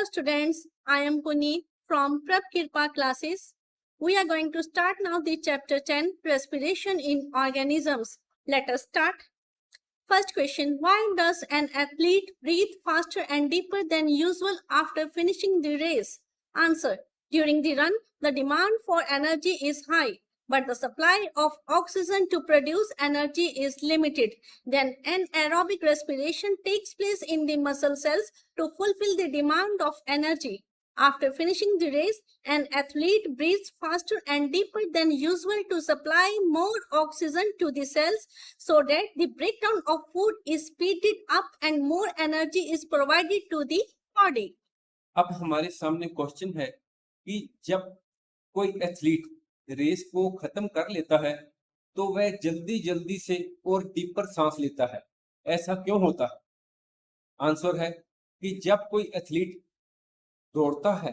Hello students, I am Puni from Prep Kirpa classes. We are going to start now the chapter 10, Respiration in Organisms. Let us start. First question, why does an athlete breathe faster and deeper than usual after finishing the race? Answer, during the run, the demand for energy is high, but the supply of oxygen to produce energy is limited. Then anaerobic respiration takes place in the muscle cells to fulfill the demand of energy. After finishing the race, an athlete breathes faster and deeper than usual to supply more oxygen to the cells so that the breakdown of food is speeded up and more energy is provided to the body. अब हमारे सामने question है कि जब कोई athlete race को खत्म कर लेता है तो वह जल्दी से और डीपर सांस लेता है। ऐसा क्यों होता है? आंसर है कि जब कोई एथलीट दौड़ता है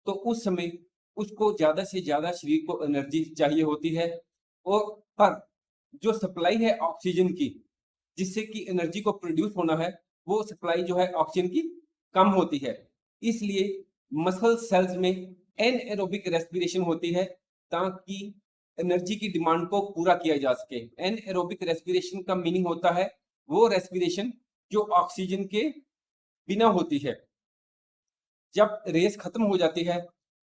तो उस समय उसको ज्यादा से ज्यादा शरीर को एनर्जी चाहिए होती है और पर जो सप्लाई है ऑक्सीजन की, जिससे कि एनर्जी को प्रोड्यूस होना है, वो सप्लाई जो है ऑक्सीजन की कम होती है। इसलिए मसल सेल्स में एनएरोबिक रेस्पिरेशन होती है ताकि एनर्जी की डिमांड को पूरा किया जा सके। एनएरोबिक रेस्पिरेशन का मीनिंग होता है वो रेस्पिरेशन जो ऑक्सीजन के बिना होती है। जब रेस खत्म हो जाती है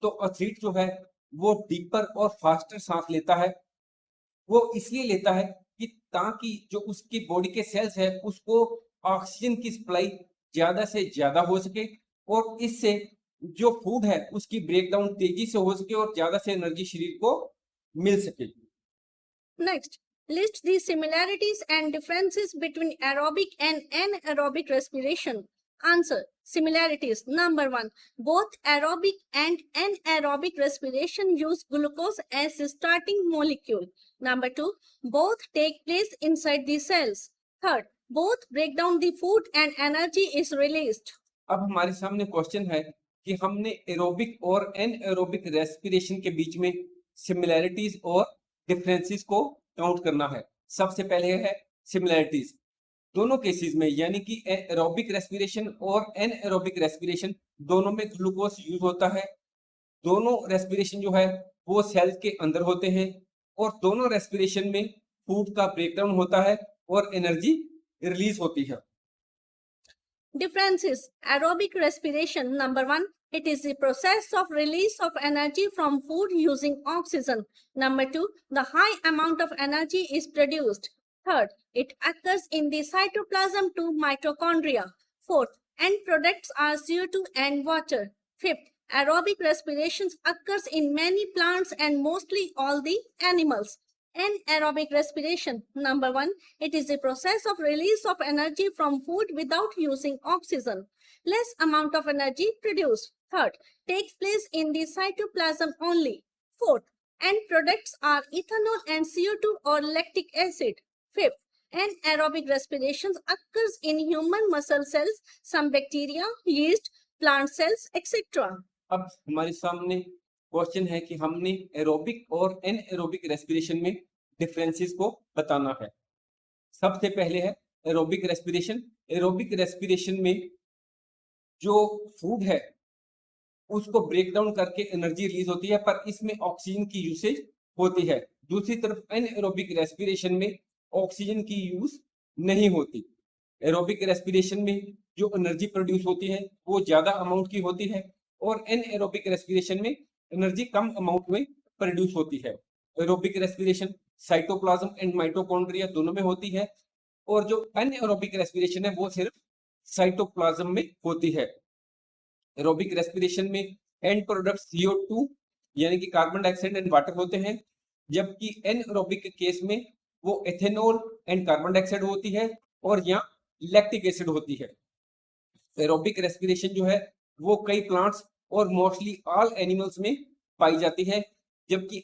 तो एथलीट जो है वो डीपर और फास्टर सांस लेता है। वो इसलिए लेता है कि ताकि जो उसकी बॉडी के सेल्स है उसको ऑक्सीजन की सप्लाई ज्यादा से ज्यादा हो सके और इससे जो फूड है उसकी ब्रेकडाउन तेजी से हो सके और ज्यादा से एनर्जी शरीर को मिल सके। Next, list the similarities and differences between aerobic and anaerobic respiration. Answer, similarities. Number 1, both aerobic and anaerobic respiration use glucose as a starting molecule. Number 2, both take place inside the cells. Third, both break down the food and energy is released. अब हमारे सामने question है कि हमने aerobic और anaerobic respiration के बीच में similarities और डिफरेंसेस को काउंट करना है। सबसे पहले है सिमिलैरिटीज। दोनों केसेस में यानी कि एरोबिक रेस्पिरेशन और एनएरोबिक रेस्पिरेशन दोनों में ग्लूकोज यूज होता है। दोनों रेस्पिरेशन जो है वो सेल के अंदर होते हैं और दोनों रेस्पिरेशन में फूड का ब्रेकडाउन होता है और एनर्जी रिलीज होती है। Differences. Aerobic respiration. Number 1, it is the process of release of energy from food using oxygen. Number 2, the high amount of energy is produced. Third, it occurs in the cytoplasm to mitochondria. Fourth, end products are CO2 and water. Fifth, aerobic respirations occurs in many plants and mostly all the animals. Anaerobic respiration. Number 1, it is the process of release of energy from food without using oxygen. Less amount of energy produced. Third, takes place in the cytoplasm only. Fourth, end products are ethanol and CO2 or lactic acid. Fifth, anaerobic respirations occurs in human muscle cells, some bacteria, yeast, plant cells, etc. अब हमारे सामने question है कि हमने aerobic और anaerobic respiration में differences को बताना है। सबसे पहले है एरोबिक रेस्पिरेशन। एरोबिक रेस्पिरेशन में जो फूड है उसको ब्रेक डाउन करके एनर्जी रिलीज होती है, पर इसमें ऑक्सीजन की यूसेज होती है। दूसरी तरफ एनएरोबिक रेस्पिरेशन में ऑक्सीजन की यूज नहीं होती। एरोबिक रेस्पिरेशन में जो एनर्जी प्रोड्यूस होती है वो ज्यादा अमाउंट की होती है और एनएरोबिक रेस्पिरेशन में एनर्जी कम अमाउंट में प्रोड्यूस होती है। Aerobic respiration cytoplasm and mitochondria दोनों में होती है और जो एनएरोबिक रेस्पिरेशन है वो सिर्फ साइटोप्लाज्म में होती है। एरोबिक रेस्पिरेशन में एंड प्रोडक्ट CO2 यानी कि कार्बन डाइऑक्साइड एंड वाटर होते हैं, जबकि एनएरोबिक के केस में वो एथेनॉल एंड कार्बन डाइऑक्साइड होती है और यहाँ लैक्टिक एसिड होती है। एरोबिक रेस्पिरेशन जो है वो कई प्लांट्स और मोस्टली ऑल एनिमल्स में पाई जाती है, जबकि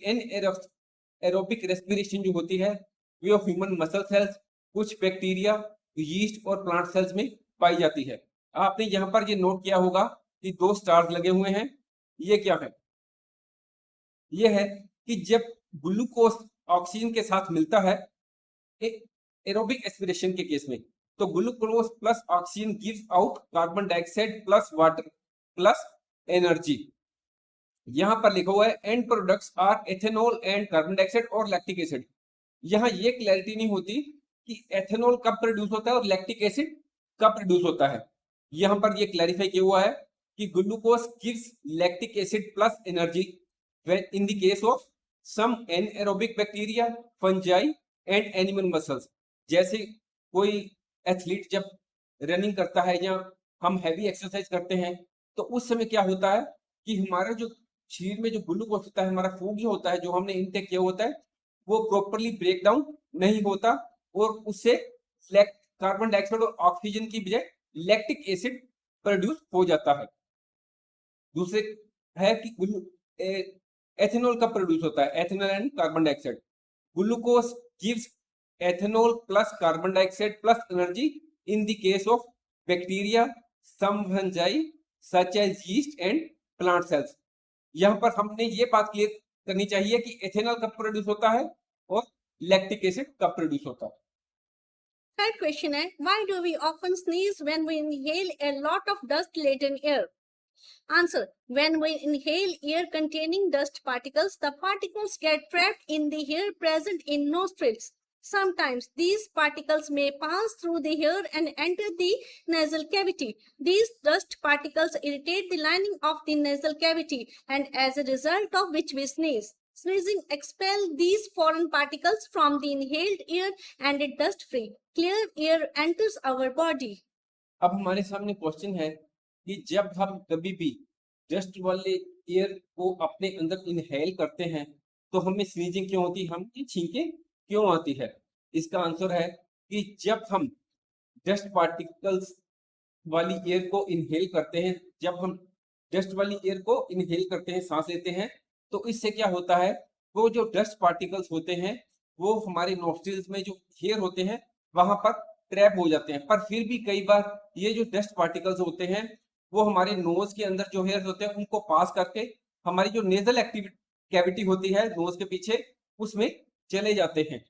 एरोबिक रेस्पिरेशन जो होती है वो ह्यूमन मसल सेल्स, कुछ बैक्टीरिया, यीस्ट और प्लांट सेल्स में पाई जाती है। आपने यहाँ पर ये नोट किया होगा कि 2 स्टार्स लगे हुए हैं। ये क्या है? ये है कि जब ग्लूकोज ऑक्सीजन के साथ मिलता है एरोबिक रेस्पिरेशन के केस में, तो glucose plus oxygen gives out carbon dioxide plus water plus energy. यहाँ पर लिखा हुआ है end products are ethanol and carbon dioxide और लैक्टिक एसिड। यहाँ ये क्लैरिटी नहीं होती कि एथेनॉल कब प्रोड्यूस होता है और लैक्टिक एसिड कब प्रोड्यूस होता है। यहाँ पर ये क्लैरिफाई किया हुआ है कि glucose gives lactic acid plus energy when in the case of some anaerobic bacteria, fungi and animal muscles। जैसे कोई एथलीट जब रनिंग करता है या हम हैवी एक्सरसाइज करते हैं तो उस समय क्या होता है कि हमारा जो शरीर में जो ग्लूकोज होता है, हमारा फूड जो होता है, जो हमने इनटेक किया होता है, वो प्रॉपरली ब्रेक डाउन नहीं होता और उससे कार्बन डाइऑक्साइड और ऑक्सीजन की बजाय लैक्टिक एसिड प्रोड्यूस हो जाता है। दूसरे है कि एथेनॉल कब प्रोड्यूस होता है, ethanol and carbon dioxide. Glucose gives ethanol plus carbon dioxide plus energy in the case of bacteria, some fungi such as yeast and plant cells. यहाँ पर हमने ये बात क्लियर करनी चाहिए कि एथेनॉल कब प्रोड्यूस होता है और लैक्टिक एसिड कब प्रोड्यूस होता है। Third question है, why do we often sneeze when we inhale a lot of dust-laden air? Answer: when we inhale air containing dust particles, the particles get trapped in the air present in nostrils. Sometimes these particles may pass through the air and enter the nasal cavity. These dust particles irritate the lining of the nasal cavity, and as a result of which we sneeze. Sneezing expels these foreign particles from the inhaled air and it dust-free, clear air enters our body. अब हमारे सामने question है कि जब हम कभी भी dust वाले एयर को अपने अंदर इनहेल करते हैं तो हमें स्नीजिंग क्यों होती है, हम छींकें क्यों आती है। इसका आंसर है कि जब हम डस्ट पार्टिकल्स वाली एयर को इनहेल करते हैं, जब हम डस्ट वाली एयर को इनहेल करते हैं, सांस लेते हैं, तो इससे क्या होता है, वो जो डस्ट पार्टिकल्स होते हैं वो हमारे नॉस्ट्रिल्स में जो हेयर होते हैं वहां पर ट्रैप हो जाते हैं। पर फिर भी कई बार ये जो डस्ट पार्टिकल्स होते हैं वो हमारे नोज के अंदर जो हेयर होते हैं उनको पास करके हमारी जो नेजल कैविटी होती है नोज के पीछे, उसमें चले जाते हैं।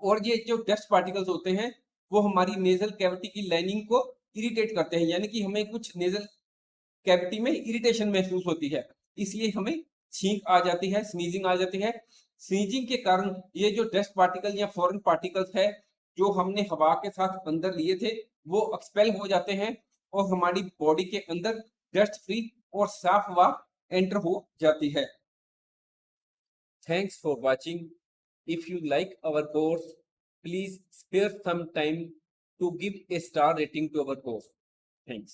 और ये जो डस्ट पार्टिकल्स होते हैं वो हमारी नेजल कैविटी की लाइनिंग को इरिटेट करते हैं, यानी कि हमें कुछ नेजल कैविटी में इरिटेशन महसूस होती है, इसलिए हमें छींक आ जाती है, स्नीजिंग आ जाती है। स्नीजिंग के कारण ये जो डस्ट पार्टिकल या फॉरेन पार्टिकल्स है जो हमने हवा के साथ अंदर लिए थे वो एक्सपेल हो जाते हैं और हमारी बॉडी के अंदर डस्ट फ्री और साफ हवा एंटर हो जाती है। Thanks for watching. If you like our course, please spare some time to give a star rating to our course. Thanks.